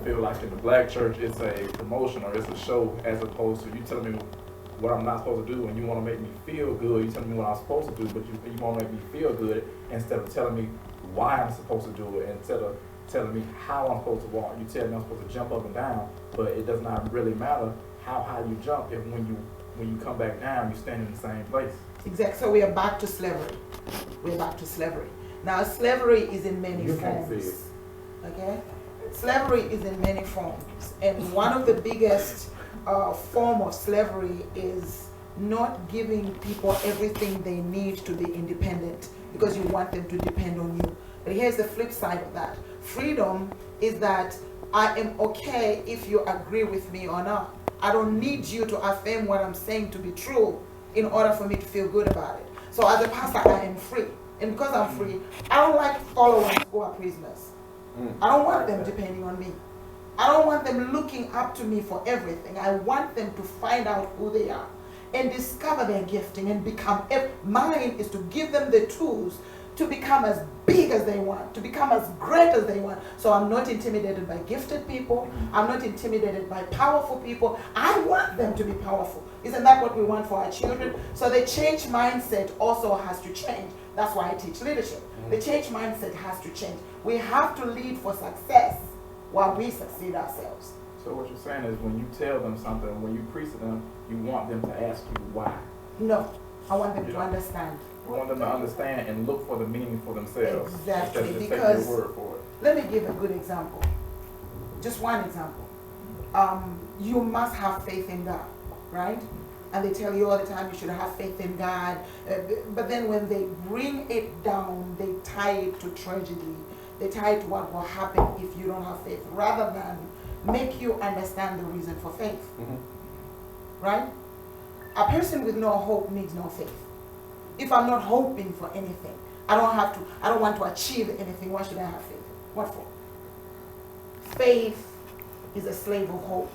feel like in the black church it's a promotion or it's a show, as opposed to you telling me what I'm not supposed to do, and you want to make me feel good. You telling me what I'm supposed to do, but you want to make me feel good instead of telling me why I'm supposed to do it, instead of telling me how I'm supposed to walk. You tell me I'm supposed to jump up and down, but it does not really matter how high you jump if when you come back down, you stand in the same place. Exactly. So we are back to slavery. We're back to slavery. Now, slavery is in many forms. Okay? Slavery is in many forms. And one of the biggest form of slavery is not giving people everything they need to be independent because you want them to depend on you. But here's the flip side of that. Freedom is that I am okay if you agree with me or not. I don't need you to affirm what I'm saying to be true in order for me to feel good about it. So as a pastor, I am free. And because I'm free, I don't like followers who are prisoners. I don't want them depending on me. I don't want them looking up to me for everything. I want them to find out who they are and discover their gifting and become. Mine is to give them the tools to become as big as they want, to become as great as they want. So I'm not intimidated by gifted people. I'm not intimidated by powerful people. I want them to be powerful. Isn't that what we want for our children? So the change mindset also has to change. That's why I teach leadership. The change mindset has to change. We have to lead for success while we succeed ourselves. So what you're saying is when you tell them something, when you preach to them, you want them to ask you why. No, I want them to understand. You want them to understand and look for the meaning for themselves. Exactly, Just because take your word for it. Let me give a good example. Just one example. You must have faith in God, right? And they tell you all the time you should have faith in God. But then when they bring it down, they tie it to tragedy. They tie it to what will happen if you don't have faith, rather than make you understand the reason for faith. Right? A person with no hope needs no faith. If I'm not hoping for anything, I don't want to achieve anything, why should I have faith? What for? Faith is a slave of hope.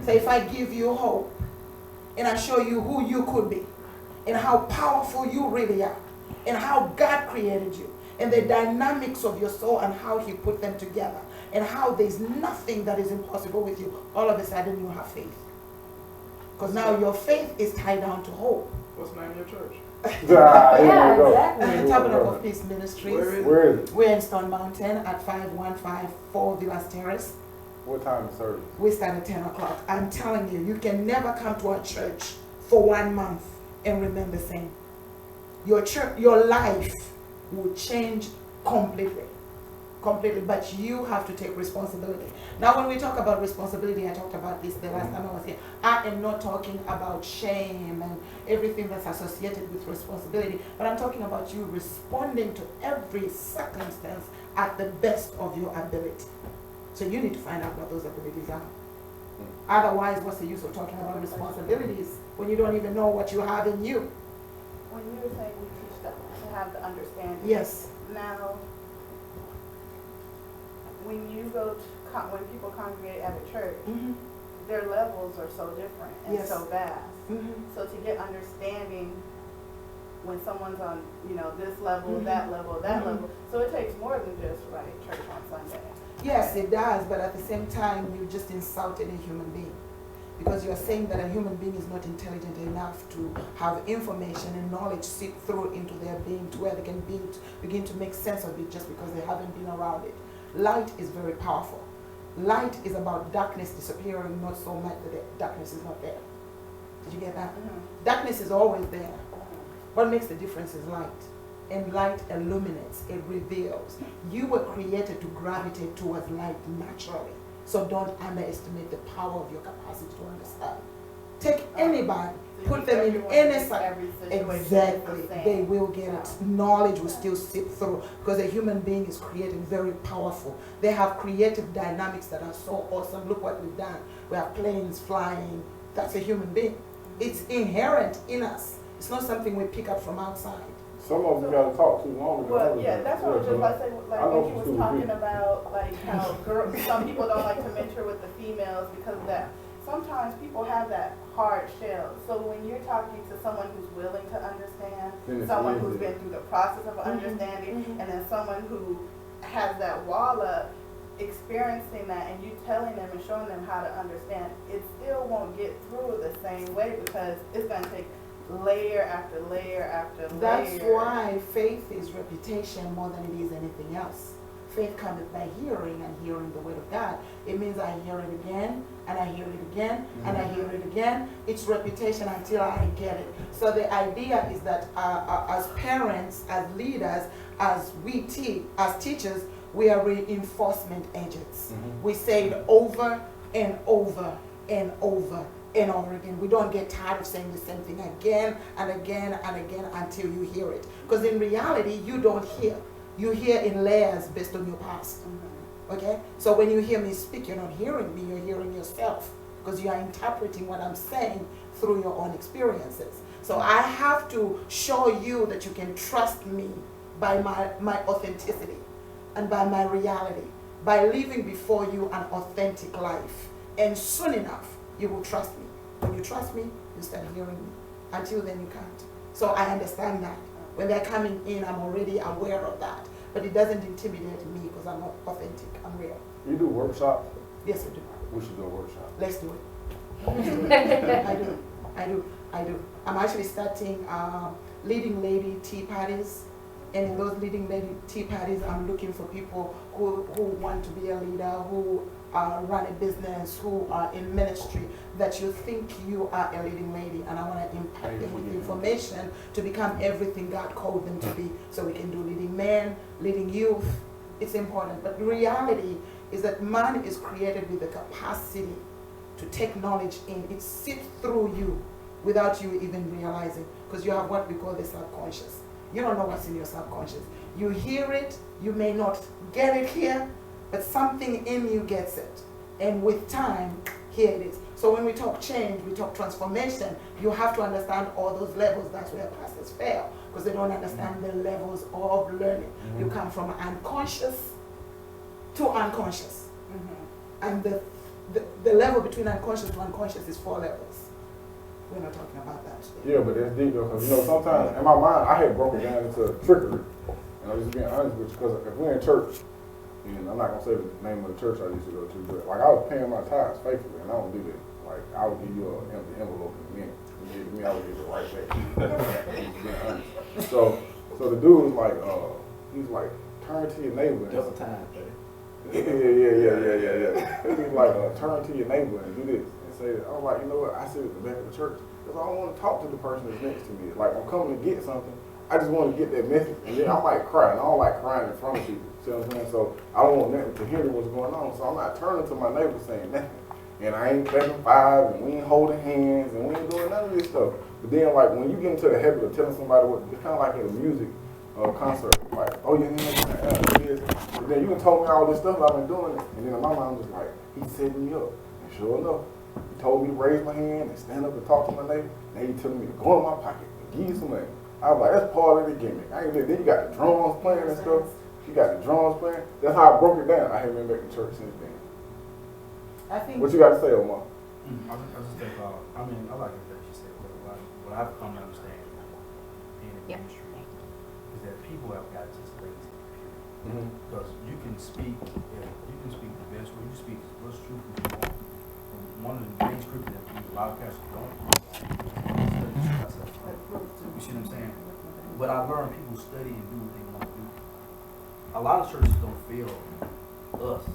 So if I give you hope and I show you who you could be and how powerful you really are and how God created you and the dynamics of your soul and how he put them together and how there's nothing that is impossible with you, all of a sudden you have faith. Because now your faith is tied down to hope. What's the name of your church? Exactly. Tabernacle of Peace Ministries. Where is it? We're in Stone Mountain at 5154 Villas Terrace. What time is service? We start at 10 o'clock. I'm telling you, you can never come to our church for 1 month and remain the same. Your church, your life will change completely. Completely, but you have to take responsibility. Now, when we talk about responsibility, I talked about this the last time I was here. I am not talking about shame and everything that's associated with responsibility, but I'm talking about you responding to every circumstance at the best of your ability. So you need to find out what those abilities are. Otherwise, what's the use of talking about responsibilities when you don't even know what you have in you? When you were saying we teach them to have the understanding. Yes. Now, when you go to when people congregate at a church, their levels are so different and so vast. So to get understanding when someone's on, this level, that level, that level, so it takes more than just church on Sunday. Yes, it does, but at the same time, you just insulted a human being. Because you're saying that a human being is not intelligent enough to have information and knowledge seep through into their being to where they can begin to make sense of it just because they haven't been around it. Light is very powerful. Light is about darkness disappearing, not so much that darkness is not there. Did you get that? Darkness is always there. What makes the difference is light. And light illuminates, it reveals. You were created to gravitate towards light naturally. So don't underestimate the power of your capacity to understand. Take anybody, put them in any situation. Exactly. They will get it. Knowledge will still seep through because a human being is created very powerful. They have creative dynamics that are so awesome. Look what we've done. We have planes flying. That's a human being. It's inherent in us. It's not something we pick up from outside. Some of them got to talk too long. Well, yeah, that's what I was just about to say. Like when he was talking about how some people don't like to mentor with the females because of that. Sometimes people have that hard shell. So when you're talking to someone who's willing to understand, someone who's been through the process of understanding, and then someone who has that wall up, experiencing that and you telling them and showing them how to understand, it still won't get through the same way because it's going to take layer after layer after layer. That's why faith is reputation more than it is anything else. Faith cometh by hearing, and hearing the word of God. It means I hear it again, and I hear it again, and I hear it again. It's reputation until I get it. So the idea is that as parents, as leaders, as teachers, we are reinforcement agents. We say it over and over and over and over again. We don't get tired of saying the same thing again and again and again until you hear it. Because in reality, you don't hear. You hear in layers based on your past. Okay? So when you hear me speak, you're not hearing me, you're hearing yourself. Because you are interpreting what I'm saying through your own experiences. So I have to show you that you can trust me by my authenticity and by my reality, by living before you an authentic life. And soon enough, you will trust me. When you trust me, you start hearing me. Until then, you can't. So I understand that. When they're coming in, I'm already aware of that. But it doesn't intimidate me because I'm not authentic. I'm real. You do workshops? Yes, I do. We should do a workshop. Let's do it. I do. I'm actually starting leading lady tea parties. And in those leading lady tea parties, I'm looking for people who want to be a leader, who run a business, who are in ministry, that you think you are a leading lady, and I want to impact them with information to become everything God called them to be. So we can do leading men, leading youth. It's important. But the reality is that man is created with the capacity to take knowledge in. It sits through you without you even realizing, because you have what we call the subconscious. You don't know what's in your subconscious. You hear it, you may not get it here, but something in you gets it. And with time, here it is. So when we talk change, we talk transformation, you have to understand all those levels. That's where pastors fail, because they don't understand the levels of learning. You come from unconscious to unconscious. And the level between unconscious to unconscious is 4 levels. We're not talking about that today. Yeah, but that's deep though, because sometimes in my mind I had broken down into trickery. And I'm just being honest with you, because if we're in church, and I'm not gonna say the name of the church I used to go to, but like I was paying my tithes faithfully, and I don't do that. Like I would give you an empty envelope in a minute. You give it to me, I would give it right back. I'm just being honest. So the dude was like, he's like, turn to your neighbor. Just a time, baby. Yeah. He's like, turn to your neighbor and do this. I was like, you know what, I sit at the back of the church because I don't want to talk to the person that's next to me. Like, I'm coming to get something, I just want to get that message, and then I might cry, and I don't like crying in front of people, see what I'm saying? So I don't want nothing to hear what's going on, so I'm not turning to my neighbor saying nothing. And I ain't playing 5, and we ain't holding hands, and we ain't doing none of this stuff. But then, like, when you get into the habit of telling somebody what, it's kind of like at a music concert, like, oh, your hands this. But then you done told me all this stuff I've been doing, and then in my mind, I'm just like, he's setting me up. And sure enough, he told me to raise my hand and stand up and talk to my neighbor. Now he's telling me to go in my pocket and give you some money. I was like, that's part of the gimmick. Then you got the drums playing and stuff. You got the drums playing. That's how I broke it down. I haven't been back to church since then. I think. What you got to say, Omar? I just think, I like it that you said, what I've come to understand being in ministry is that people have got just lazy. Because you can speak the best way, you speak what's true from you want. One of the main scriptures that a lot of pastors don't you see what I'm saying? But I learned people study and do what they want to do. A lot of churches don't feel us.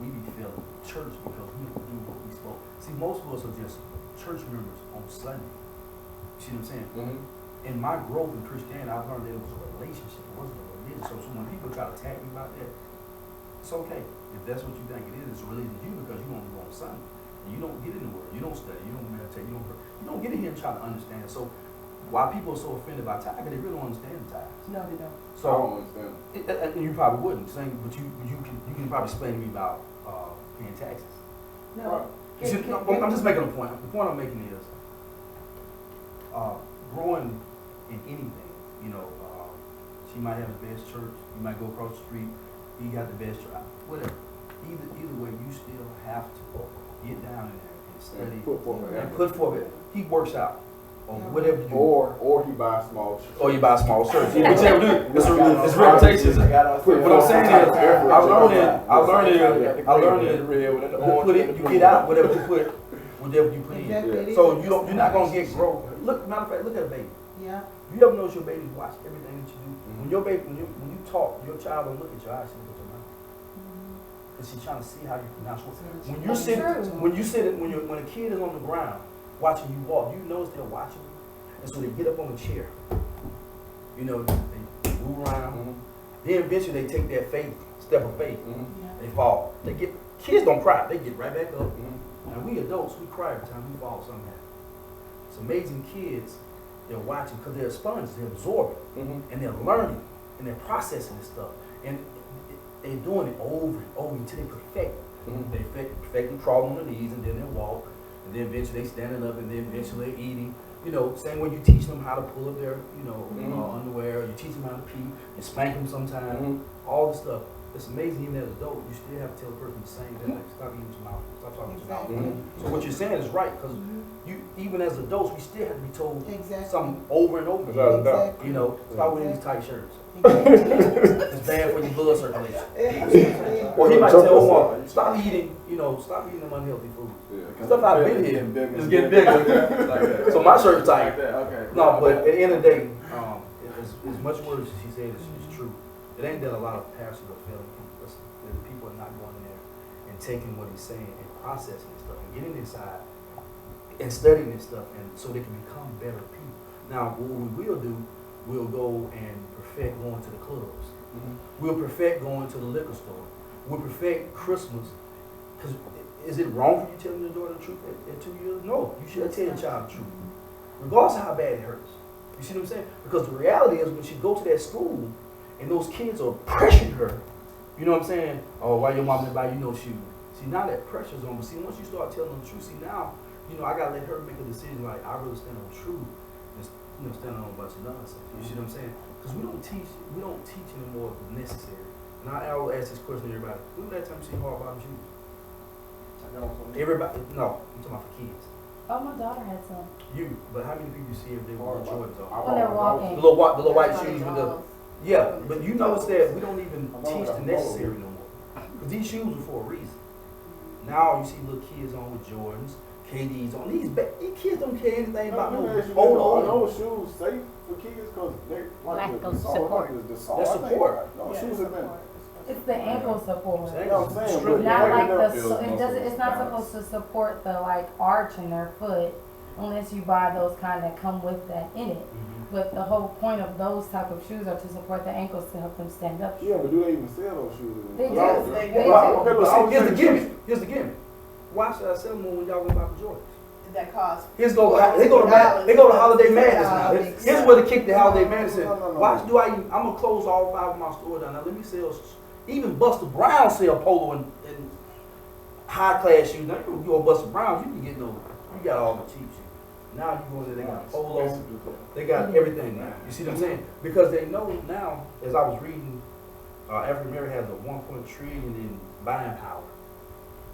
We be feeling church because we don't do what we spoke. See, most of us are just church members on Sunday. You see what I'm saying? In my growth in Christianity, I learned that it was a relationship. It wasn't a religion. So when people try to attack me about that, it's okay. If that's what you think it is, it's related to you because you only go on Sunday. And you don't get in the word. You don't study. You don't meditate. You don't get in here and try to understand. So why people are so offended by tithe, they really don't understand the tithe. No, they don't. So I don't understand. And you probably wouldn't, but you can probably explain to me about paying taxes. No. I'm just making a point. The point I'm making is growing in anything. She might have the best church. You might go across the street. You got the best church. Whatever. Either way, you still have to get down in there and study and put forth it. He works out. or whatever you do. Or he buys small shirts. Or you buy a small shirt. See, whichever do. It's reputation. What I'm saying is, I learned it. You get out whatever you put in. Exactly. So you're not gonna get growth. Matter of fact, look at a baby. Yeah. You ever notice your baby watch everything that you do? When your baby, when you talk, your child don't look at your eyes, she look at your mouth. Cause she's trying to see how you pronounce words. When a kid is on the ground watching you walk, you notice they're watching you, and so they get up on the chair. You know, they move around. Then eventually they take that step of faith. They fall. Kids don't cry. They get right back up. Now we adults, we cry every time we fall something happens. It's amazing kids. They're watching because they're sponges. They're absorbing, and they're learning, and they're processing this stuff, and they're doing it over and over until they perfect it. They perfectly crawling on their knees, and then they walk, and then eventually they standing up, and then eventually they're eating. You know, same way you teach them how to pull up their, underwear. You teach them how to pee. You spank them sometimes. All this stuff. It's amazing. Even as an adult, you still have to tell the person the same thing. Like, stop eating your mouth. Stop talking to your mouth. So what you're saying is right, because you, even as adults, we still have to be told something over and over again. You know, stop wearing these tight shirts. It's bad for your blood circulation. Or he might tell Omar, stop eating them unhealthy foods. Stuff I've been here is getting bigger. So my shirt's tight. No, but at the end of the day, as much words as she said is true. It ain't that a lot of pastors are failing people. The people are not going in there and taking what he's saying and processing this stuff and getting inside and studying this stuff, and so they can become better people. Now, what we will do, we'll go and perfect going to the clubs. We'll perfect going to the liquor store. We'll perfect Christmas. Because is it wrong for you telling your daughter the truth at 2 years? No, you should tell your child the truth, regardless of how bad it hurts. You see what I'm saying? Because the reality is when she goes to that school and those kids are pressuring her, you know what I'm saying? Oh, why your mom didn't buy you no shoes? See, now that pressure's on. But see, once you start telling them the truth, see now, I gotta let her make a decision. Like, I really stand on truth, and stand on a bunch of nonsense. You see what I'm saying? Because we don't teach anymore than necessary. And I will ask this question to everybody: when was the last time you see hard bottom shoes? Everybody? No, I'm talking about for kids. Oh, my daughter had some. But how many people you see if they wear Jordans on? When they're walking. The little white shoes with the. Yeah, but you notice that we don't even teach the necessary no more. Because these shoes are for a reason. Now you see little kids on with Jordans, KDs on. These kids don't care anything about no polo. Are those shoes safe for kids? Because they like the support. That's support. No, shoes have been. It's the ankle support. You know what I'm saying? Not like it's not supposed to support the arch in their foot unless you buy those kind that come with that in it. But the whole point of those type of shoes are to support the ankles to help them stand up. Yeah, but do they even sell those shoes? They do. They do. Okay, here's the gimmick. Why should I sell them when y'all go buy the Jordans? That cost. They go to Holiday Madness now. Here's where they kick the Holiday Madness in. Why do I'm gonna close all 5 of my stores down. Now let me sell. Even Buster Brown sell polo and high class shoes. Now you go Buster Brown, you can get you got all the cheap shoes. Now you go there, they got polo, they got everything now. You see what I'm saying? Because they know now, as I was reading, African American has a 1.3 trillion in buying power.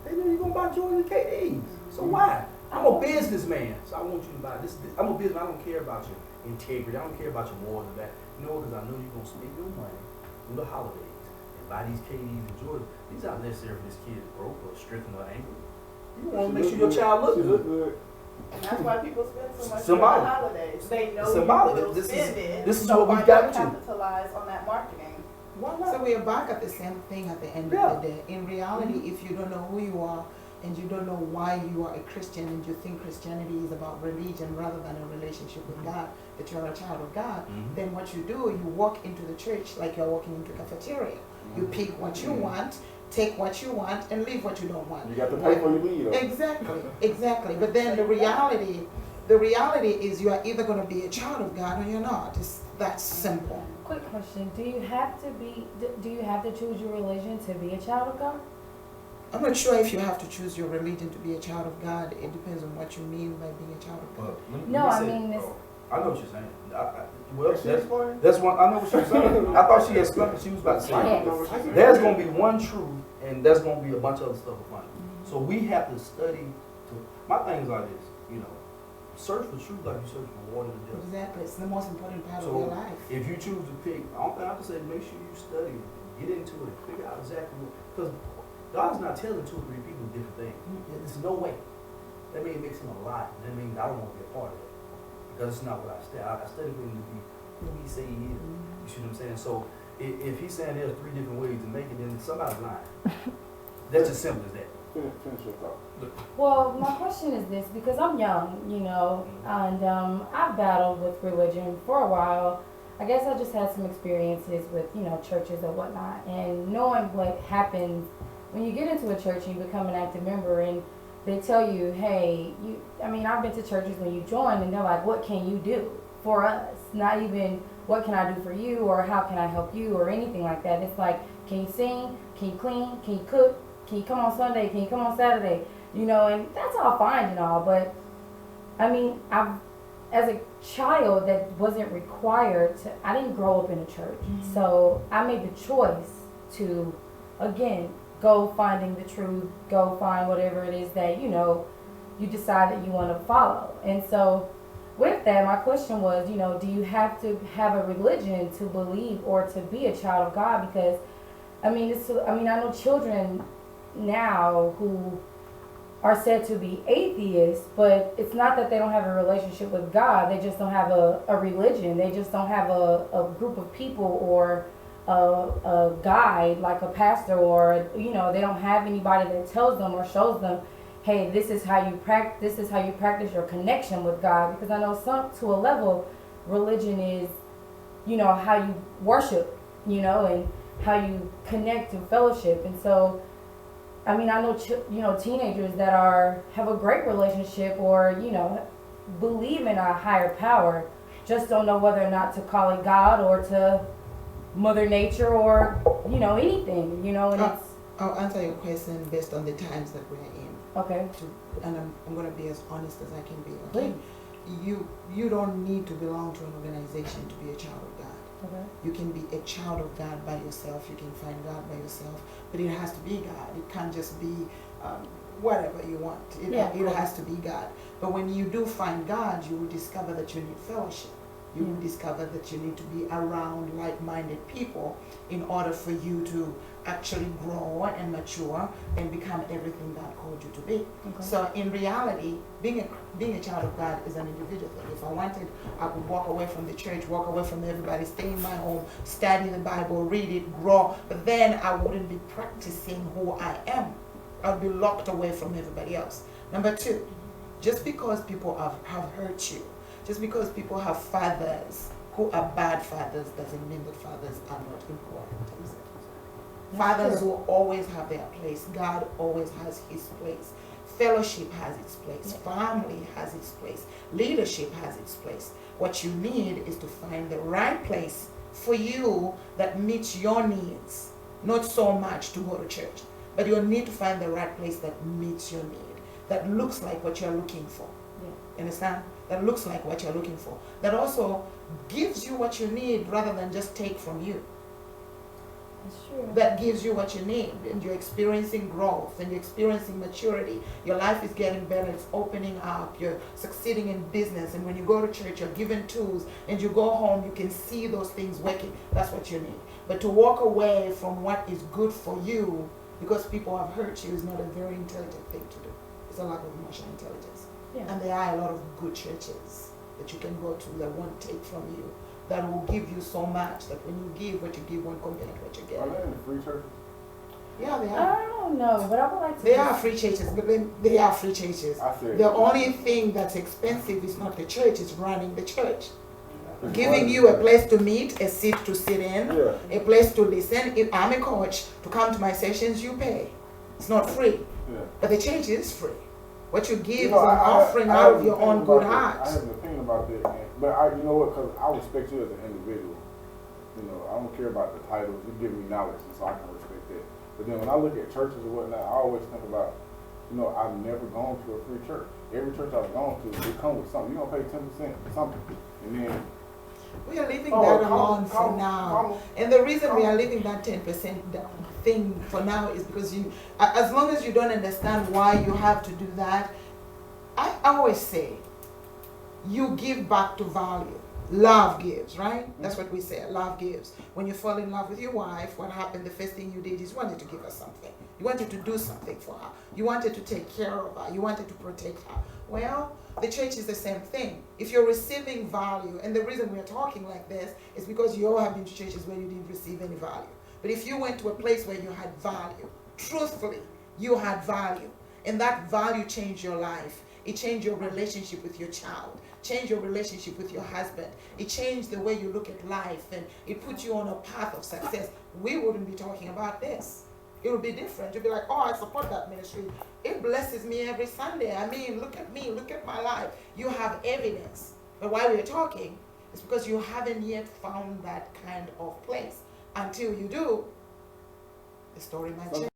They know you're gonna buy Jordan and KDs. So why? I'm a businessman, so I want you to buy this. I'm a businessman. I don't care about your integrity. I don't care about your morals and that. Because I know you're gonna spend your money on the holidays and buy these KDs and Jordans. These aren't necessary for this kid broke or strengthen her ankle. You want to make sure your child looks good. And that's why people spend so much Symbolic. on the holidays. They know Symbolic. you will This spend is- it. this is so what we why got not to. capitalize on that marketing. So we are back at the same thing at the end of the day. In reality, if you don't know who you are and you don't know why you are a Christian and you think Christianity is about religion rather than a relationship with God, that you're a child of God, then what you do, you walk into the church like you're walking into a cafeteria. You pick what you want, take what you want, and leave what you don't want. You got to pay for your lead. Exactly. But then the reality is you are either going to be a child of God or you're not. It's that simple. Quick question: Do you have to choose your religion to be a child of God? I'm not sure if you have to choose your religion to be a child of God. It depends on what you mean by being a child of God. I know what you're saying. That's one. I know what she was saying. I thought she was about to say. There's going to be one truth, and there's going to be a bunch of other stuff to find. So we have to study. My thing is like this, search for truth like you search for water in the desert. Exactly. It's the most important part of So, your life. if you choose to pick, I don't think I have to say make sure you study, get into it, figure out exactly what, because God's not telling 2 or 3 people different things. There's no way. That may mix him a lot. That means I don't want to be a part of it. Because it's not what I study. I study for him to be who he say he is. You see what I'm saying? So if he's saying there's 3 different ways to make it, then somebody's lying. That's as simple as that. Finish your thought. Well, my question is this, because I'm young, you know, and I've battled with religion for a while. I guess I just had some experiences with, you know, churches or whatnot, and knowing what happens when you get into a church and you become an active member, and they tell you, hey, I've been to churches when you join, and they're like, what can you do for us? Not even, what can I do for you, or how can I help you, or anything like that. It's like, can you sing? Can you clean? Can you cook? Can you come on Sunday? Can you come on Saturday? You know, and that's all fine and all, but as a child that wasn't required to, I didn't grow up in a church. Mm-hmm. So I made the choice to, again, go finding the truth, go find whatever it is that, you know, you decide that you want to follow. And so with that, my question was, you know, do you have to have a religion to believe or to be a child of God? Because, I know children now who are said to be atheists, but it's not that they don't have a relationship with God. They just don't have a religion. They just don't have a group of people or a guide like a pastor, or, you know, they don't have anybody that tells them or shows them, hey, this is how you practice your connection with God. Because I know to a level, religion is, you know, how you worship, you know, and how you connect and fellowship. And so I know teenagers that have a great relationship, or, you know, believe in a higher power, just don't know whether or not to call it God or to Mother Nature, or, you know, anything, you know. And I'll answer your question based on the times that we're in. Okay. And I'm going to be as honest as I can be. Okay. You don't need to belong to an organization to be a child of God. Okay. You can be a child of God by yourself. You can find God by yourself, but it has to be God. It can't just be whatever you want. It has to be God. But when you do find God, you will discover that you need fellowship. You will discover that you need to be around like-minded people in order for you to actually grow and mature and become everything God called you to be. Okay. So in reality, being a child of God is an individual thing. If I wanted, I could walk away from the church, walk away from everybody, stay in my home, study the Bible, read it, grow, but then I wouldn't be practicing who I am. I'd be locked away from everybody else. Number 2, just because people have hurt you, just because people have fathers who are bad fathers, doesn't mean that fathers are not important. Fathers will always have their place. God always has his place. Fellowship has its place. Family has its place. Leadership has its place. What you need is to find the right place for you that meets your needs. Not so much to go to church, but you'll need to find the right place that meets your need, that looks like what you're looking for. Understand? That looks like what you're looking for. That also gives you what you need rather than just take from you. That's true. That gives you what you need, and you're experiencing growth and you're experiencing maturity. Your life is getting better, it's opening up, you're succeeding in business, and when you go to church, you're given tools, and you go home, you can see those things working. That's what you need. But to walk away from what is good for you because people have hurt you is not a very intelligent thing to do. It's a lack of emotional intelligence. Yeah. And there are a lot of good churches that you can go to that won't take from you, that will give you so much that when you give, what you give won't compare to what you get. Are there any free churches? Yeah, they are. I don't know, but I would like to. They are free churches, but they are free churches. The only thing that's expensive is not the church, it's running the church. Giving you a place to meet, a seat to sit in, a place to listen. If I'm a coach, to come to my sessions, you pay. It's not free. But the church is free. What you give is an offering out of your own good heart. I have an opinion about that, man. But you know what? Because I respect you as an individual. You know, I don't care about the titles. You give me knowledge, and so I can respect that. But then when I look at churches or whatnot, I always think about, you know, I've never gone to a free church. Every church I've gone to, it comes with something. You don't pay 10% for something, and then. We are leaving that alone for now. And the reason we are leaving that 10% thing for now is because as long as you don't understand why you have to do that, I always say, you give back to value. Love gives, right? That's what we say. Love gives. When you fall in love with your wife, what happened? The first thing you did is you wanted to give her something. You wanted to do something for her. You wanted to take care of her. You wanted to protect her. Well, the church is the same thing. If you're receiving value, and the reason we're talking like this is because you all have been to churches where you didn't receive any value. But if you went to a place where you had value, truthfully, you had value, and that value changed your life. It changed your relationship with your child, changed your relationship with your husband. It changed the way you look at life, and it put you on a path of success. We wouldn't be talking about this. It would be different. You'd be like, oh, I support that ministry. It blesses me every Sunday. I mean, look at me, look at my life. You have evidence. But why we're talking is because you haven't yet found that kind of place. Until you do, the story might change.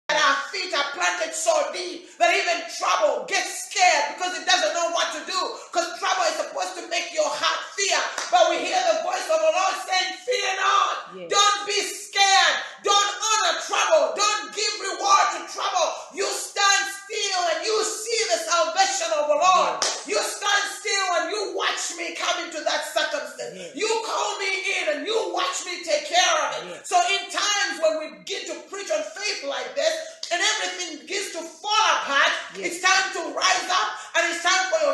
Our feet are planted so deep that even trouble gets scared because it doesn't know what to do, because trouble is supposed to make your heart fear. But we hear the voice of the Lord saying, fear not. Yes. Don't be scared. Don't honor trouble. Don't give reward to trouble. You stand still and you see the salvation of the Lord. Yes. You stand still and you watch me come into that circumstance. Yes. You call me in and you watch me take care of it. Yes. So in times when we begin to preach on faith like this, and everything begins to fall apart, yes, it's time to rise up, and it's time for